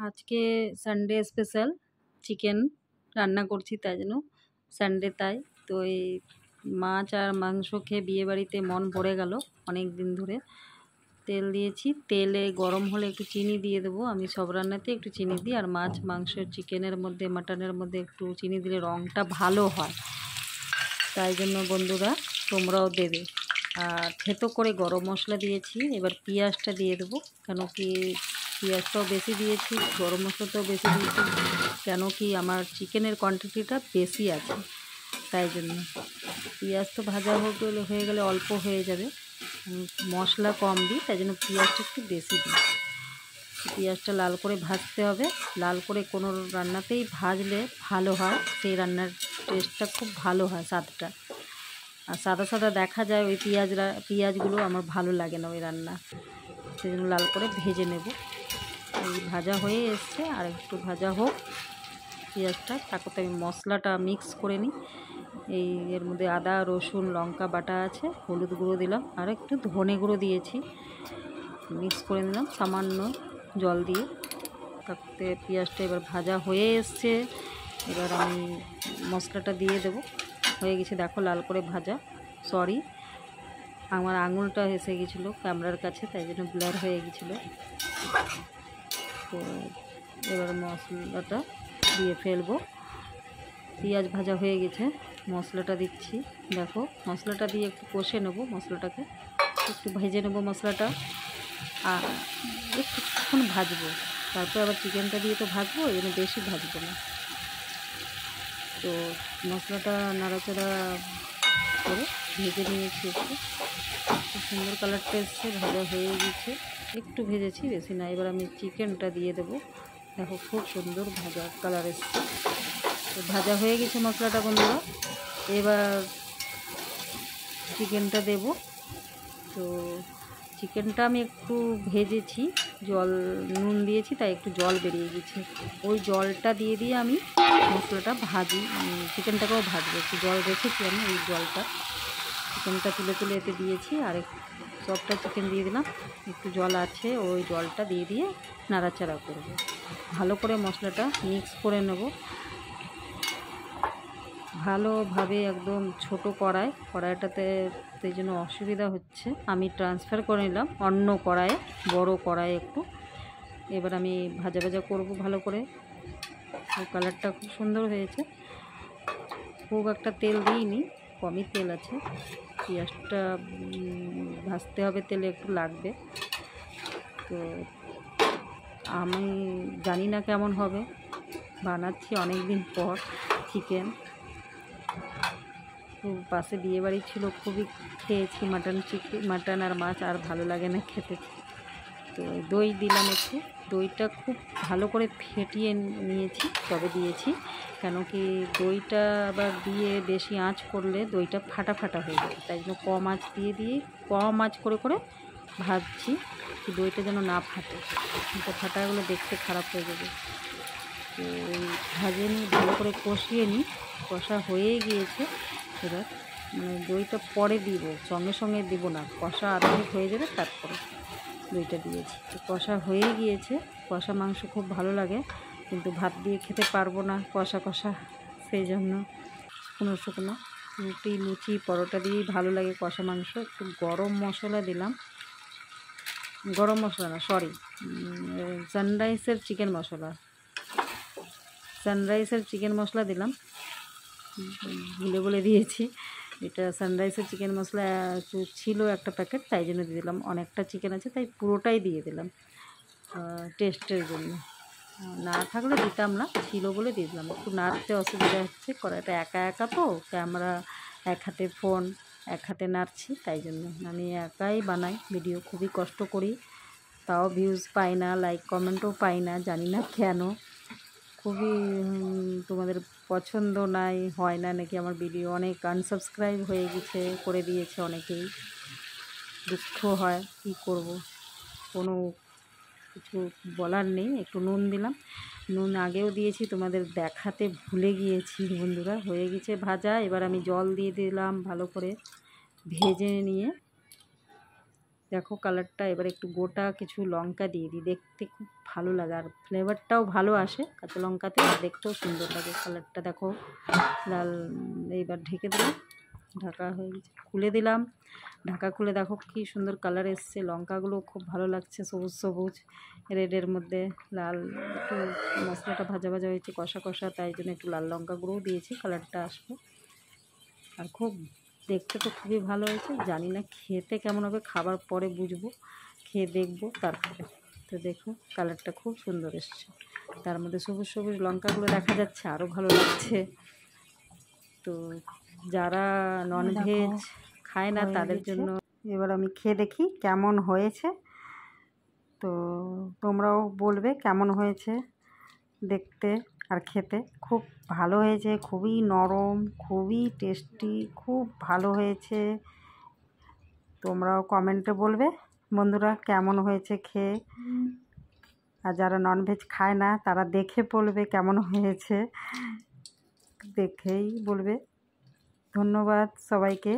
আজকে Sunday special chicken রান্না করছি, তাই জন্য সানডে তাই তো এই মাছ আর মাংস খেয়ে বিয়েবাড়িতে মন ভরে গেল অনেক দিন ধরে। তেল দিয়েছি, তেলে গরম হলে একটু চিনি দিয়ে দেবো। আমি সব রান্নাতে একটু চিনি দিই, আর মাছ মাংস চিকেনের মধ্যে মাটনের মধ্যে একটু চিনি দিলে রঙটা ভালো হয়, তাই জন্য বন্ধুরা তোমরাও দেবে। আর থেতো করে গরম মশলা দিয়েছি, এবার পেঁয়াজটা দিয়ে দেবো। কেন কি পেঁয়াজটাও বেশি দিয়েছি, গরম মশলাটাও বেশি দিয়েছি, কেন কি আমার চিকেনের কোয়ান্টিটিটা বেশি আছে, তাই জন্য। পেঁয়াজ তো ভাজা হয়ে গেলে অল্প হয়ে যাবে, মশলা কম দিই, তাই জন্য পেঁয়াজটা একটু বেশি দিই। পেঁয়াজটা লাল করে ভাজতে হবে, লাল করে কোনো রান্নাতেই ভাজলে ভালো হয়, সেই রান্নার টেস্টটা খুব ভালো হয়, স্বাদটা। আর সাদা সাদা দেখা যায় ওই পেঁয়াজগুলো আমার ভালো লাগে না ওই রান্না, সেই জন্য লাল করে ভেজে নেব। এই ভাজা হয়ে এসছে, আর একটু ভাজা হোক পেঁয়াজটা, তারপরে আমি মশলাটা মিক্স করে নিই। এর মধ্যে আদা রসুন লঙ্কা বাটা আছে, হলুদ গুঁড়ো দিলাম, আর একটু ধনে গুঁড়ো দিয়েছি, মিক্স করে নিলাম সামান্য জল দিয়ে। তাতে পেঁয়াজটা এবার ভাজা হয়ে এসছে, এবার আমি মশলাটা দিয়ে দেবো। হয়ে গেছে দেখো, লাল করে ভাজা। সরি, আমার আঙুলটা এসে গেছিলো ক্যামেরার কাছে, তাই জন্য ব্লার হয়ে গেছিলো। তো এবার মশলাটা দিয়ে ফেলবো। পেঁয়াজ ভাজা হয়ে গেছে, মশলাটা দিচ্ছি। দেখো মশলাটা দিয়ে একটু কষে নেবো, মশলাটাকে একটু ভেজে নেবো মশলাটা, আর একটুক্ষণ ভাজবো। তারপর আবার চিকেনটা দিয়ে তো ভাজবো, এই জন্য বেশি ভাজবো না। তো মশলাটা নাড়াচাড়া করে ভেজে নিয়েছি, একটু খুব সুন্দর কালারটা এসছে, ভাজা হয়ে গেছে। একটু ভেজেছি, বেশি না। এবার আমি চিকেনটা দিয়ে দেবো। দেখো খুব সুন্দর ভাজা কালার এসছে। তো ভাজা হয়ে গেছে মশলাটা বন্ধুরা, এবার চিকেনটা দেব। তো চিকেনটা আমি একটু ভেজেছি, নুন দিয়েছি, তাই একটু জল বেরিয়ে গেছে। ওই জলটা দিয়ে আমি মশলাটা ভাজি, চিকেনটাকেও ভাজবো। একটু জল রেখেছি আমি, ওই জলটা চিকেনটা তুলে এতে দিয়েছি, আর সবটা চিকেন দিয়ে দিলাম। একটু জল আছে, ওই জলটা দিয়ে নাড়াচাড়া করব। ভালো করে মশলাটা মিক্স করে নেব ভালোভাবে, একদম ছোট কড়াইটাতে, সেই জন্য অসুবিধা হচ্ছে। আমি ট্রান্সফার করে নিলাম অন্য কড়াইয়ে, বড় কড়াই একটু। এবার আমি ভাজা করব ভালো করে। কালারটা খুব সুন্দর হয়েছে, খুব একটা তেল দিইনি, কমই তেল আছে। পেঁয়াজটা ভাজতে হবে, তেলে একটু লাগবে। তো আমি জানি না কেমন হবে, বানাচ্ছি অনেক দিন পর চিকেন। খুব পাশে বিয়েবাড়ি ছিল, খুবই খেয়েছি মাটন আর মাছ, আর ভালো লাগে না খেতে। তো দই দিলাম একটু, দইটা খুব ভালো করে ফেটিয়ে নিয়েছি, তবে দিয়েছি। কেন কি দইটা আবার দিয়ে বেশি আঁচ করলে দইটা ফাটা হয়ে যাবে, তাই জন্য কম আঁচ করে ভাজছি, কি দইটা যেন না ফাটে। ফাটাগুলো দেখতে খারাপ হয়ে যাবে। তো ভাজে নিই, ভালো করে কষিয়ে নিই। কষা হয়ে গিয়েছে, এবার দইটা পরে দিব, সঙ্গে দিব না, কষা আধুনিক হয়ে যাবে তারপরে দইটা দিয়েছি। তো কষা হয়ে গিয়েছে। কষা মাংস খুব ভালো লাগে, কিন্তু ভাত দিয়ে খেতে পারবো না কষা, সেই জন্য শুকনো রুটি লুচি পরোটা দিয়েই ভালো লাগে কষা মাংস। একটু গরম মশলা দিলাম, গরম মশলা না, সরি, সানরাইসের চিকেন মশলা দিলাম, বলে দিয়েছি। এটা সানরাইসের চিকেন মশলা ছিল একটা প্যাকেট, তাই জন্য দিয়ে দিলাম। অনেকটা চিকেন আছে, তাই পুরোটাই দিয়ে দিলাম টেস্টের জন্য। না থাকলে দিতাম না, ছিল বলে দিয়ে দিলাম। একটু নাড়তে অসুবিধা হচ্ছে, কড়াইটা একা তো, ক্যামেরা এক হাতে, ফোন এক হাতে নাড়ছি, তাই জন্য। আমি একাই বানাই ভিডিও, খুবই কষ্ট করি, তাও ভিউজ পাই না, লাইক কমেন্টও পাই না, জানি না কেন। খুবই তোমাদের পছন্দ হয় না নাকি আমার ভিডিও। অনেক আনসাবস্ক্রাইব হয়ে গেছে, করে দিয়েছে অনেকেই, দুঃখ হয়, কি করব, কোনো কিছু বলার নেই। একটু নুন দিলাম, নুন আগেও দিয়েছি, তোমাদের দেখাতে ভুলে গিয়েছি বন্ধুরা। হয়ে গেছে ভাজা, এবার আমি জল দিয়ে দিলাম, ভালো করে ভেজে নিয়ে দেখো কালারটা। এবার একটু গোটা কিছু লঙ্কা দিয়ে দিই, দেখতে খুব ভালো লাগে আর ফ্লেভারটাও ভালো আসে কাঁচা লঙ্কাতে, আর দেখতেও সুন্দর লাগে কালারটা। দেখো লাল। এইবার ঢেকে দিলাম, ঢাকা হয়ে গেছে, খুলে দিলাম। ঢাকা খুলে দেখো কি সুন্দর কালার এসছে, লঙ্কাগুলো খুব ভালো লাগছে, সবুজ সবুজ রেডের মধ্যে লাল। একটু মশলাটা ভাজা ভাজা হয়েছে, কষা কষা, তাই জন্য একটু লাল লঙ্কা গুঁড়োও দিয়েছি, কালারটা আসবে। আর খুব দেখতে তো খুবই ভালো হয়েছে, জানি না খেতে কেমন হবে, খাবার পরে বুঝবো, খেয়ে দেখবো তারপরে। তো দেখো কালারটা খুব সুন্দর এসছে, তার মধ্যে সবুজ সবুজ লঙ্কাগুলো দেখা যাচ্ছে, আরও ভালো লাগছে। তো যারা ননভেজ খায় না তাদের জন্য এবার আমি খেয়ে দেখি কেমন হয়েছে। তো তোমরাও বলবে কেমন হয়েছে দেখতে আর খেতে। খুব ভালো হয়েছে, খুবই নরম, খুবই টেস্টি, খুব ভালো হয়েছে। তোমরাও কমেন্টে বলবে বন্ধুরা কেমন হয়েছে খেয়ে। আর যারা ননভেজ খায় না তারা দেখে বলবে কেমন হয়েছে, দেখেই বলবে। ধন্যবাদ সবাইকে।